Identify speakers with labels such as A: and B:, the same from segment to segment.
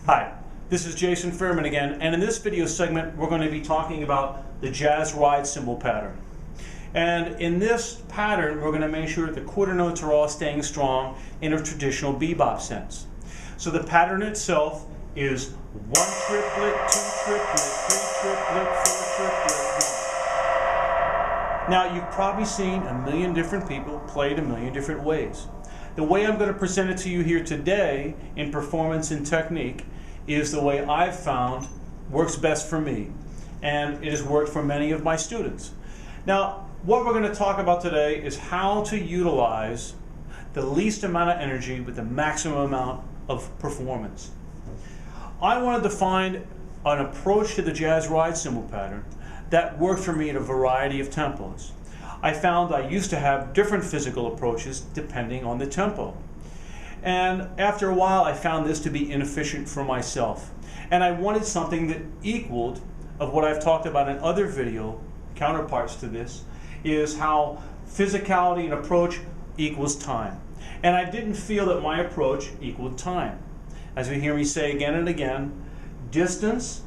A: Hi, this is Jason Furman again, and in this video segment we're going to be talking about the jazz ride cymbal pattern. And in this pattern we're going to make sure that the quarter notes are all staying strong in a traditional bebop sense. So the pattern itself is 1 triplet, 2 triplet, 3 triplet, 4 triplet, 1. Now you've probably seen a million different people play it a million different ways. The way I'm going to present it to you here today in performance and technique is the way I've found works best for me, and it has worked for many of my students. Now, what we're going to talk about today is how to utilize the least amount of energy with the maximum amount of performance. I wanted to find an approach to the jazz ride cymbal pattern that worked for me at a variety of tempos. I found I used to have different physical approaches depending on the tempo. And after a while I found this to be inefficient for myself. And I wanted something that equaled of what I've talked about in other video counterparts to this, is how physicality and approach equals time. And I didn't feel that my approach equaled time. As you hear me say again and again, distance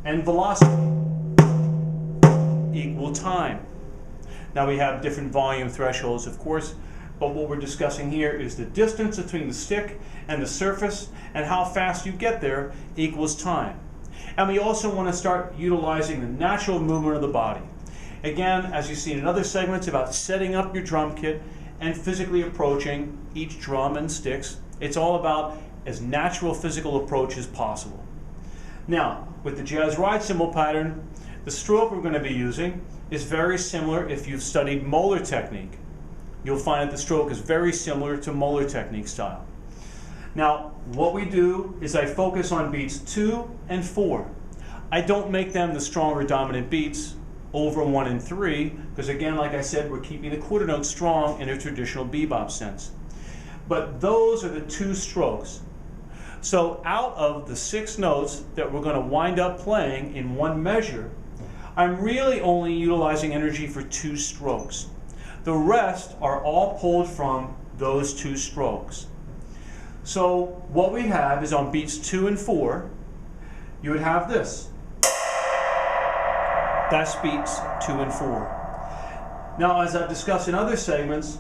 A: and velocity equal time. Now we have different volume thresholds, of course, but what we're discussing here is the distance between the stick and the surface, and how fast you get there equals time. And we also want to start utilizing the natural movement of the body. Again, as you see in other segments about setting up your drum kit and physically approaching each drum and sticks, it's all about as natural physical approach as possible. Now, with the jazz ride cymbal pattern, the stroke we're going to be using is very similar. If you've studied Moeller technique, you'll find that the stroke is very similar to Moeller technique style. Now, what we do is I focus on beats 2 and 4. I don't make them the stronger dominant beats over 1 and 3, because again, like I said, we're keeping the quarter notes strong in a traditional bebop sense. But those are the 2 strokes. So out of the 6 notes that we're going to wind up playing in one measure, I'm really only utilizing energy for 2 strokes. The rest are all pulled from those 2 strokes. So what we have is on beats 2 and 4, you would have this. That's beats 2 and 4. Now, as I've discussed in other segments,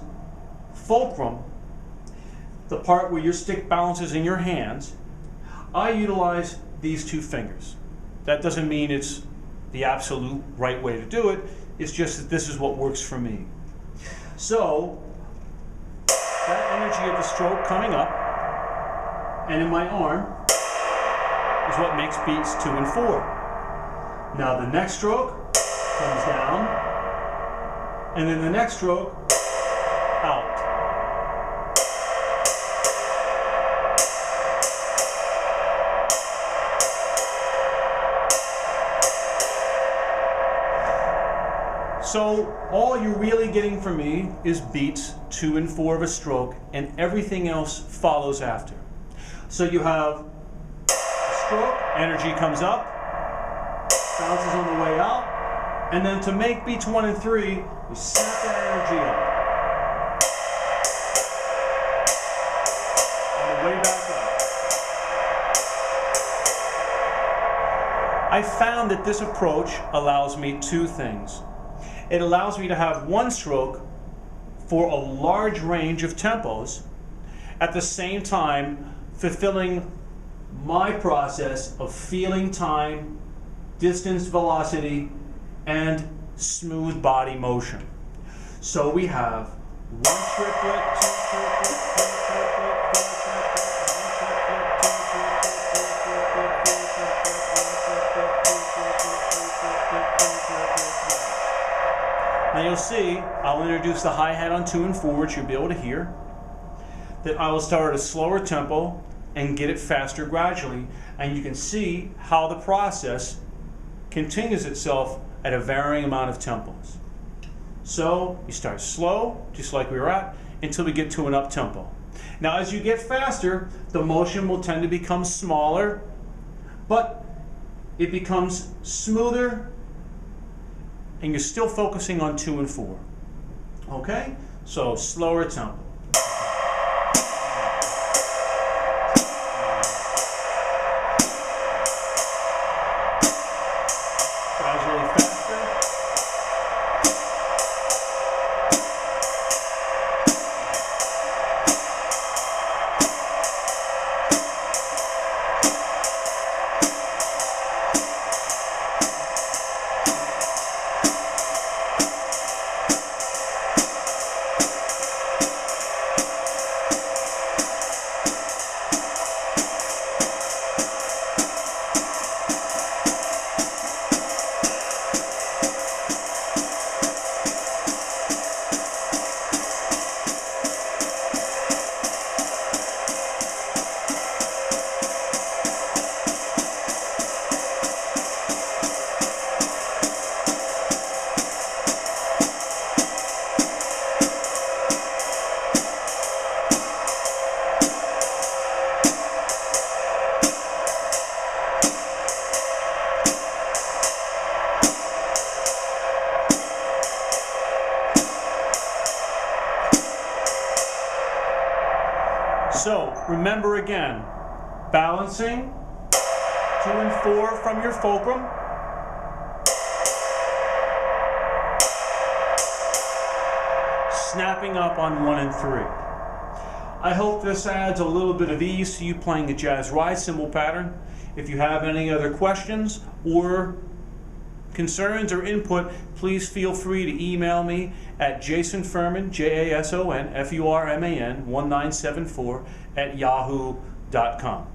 A: fulcrum, the part where your stick balances in your hands, I utilize these 2 fingers. That doesn't mean it's the absolute right way to do it. It's just that this is what works for me. So that energy of the stroke coming up and in my arm is what makes beats 2 and 4. Now the next stroke comes down, and then the next stroke out. So all you're really getting from me is beats 2 and 4 of a stroke, and everything else follows after. So you have a stroke, energy comes up, bounces on the way out, and then to make beats 1 and 3, we snap that energy up. On the way back up. I found that this approach allows me 2 things. It allows me to have 1 stroke for a large range of tempos, at the same time fulfilling my process of feeling time, distance, velocity, and smooth body motion. So we have 1 triplet, 2 triplet, 3 triplet, 4 triplet, 1 triplet, 2 triplet, 3 triplet, 4 triplet, 1 triplet, 2 triplet, 3 triplet, 4 triplet. Now you'll see, I'll introduce the hi-hat on 2 and 4, which you'll be able to hear, that I will start at a slower tempo and get it faster gradually, and you can see how the process continues itself at a varying amount of tempos. So you start slow, just like we were at, until we get to an up tempo. Now as you get faster, the motion will tend to become smaller, but it becomes smoother, and you're still focusing on 2 and 4. Okay? So slower tempo. So remember again, balancing 2 and 4 from your fulcrum, snapping up on 1 and 3. I hope this adds a little bit of ease to you playing the jazz ride cymbal pattern. If you have any other questions or concerns or input, please feel free to email me at Jason Furman, JasonFurman, 1974 @yahoo.com.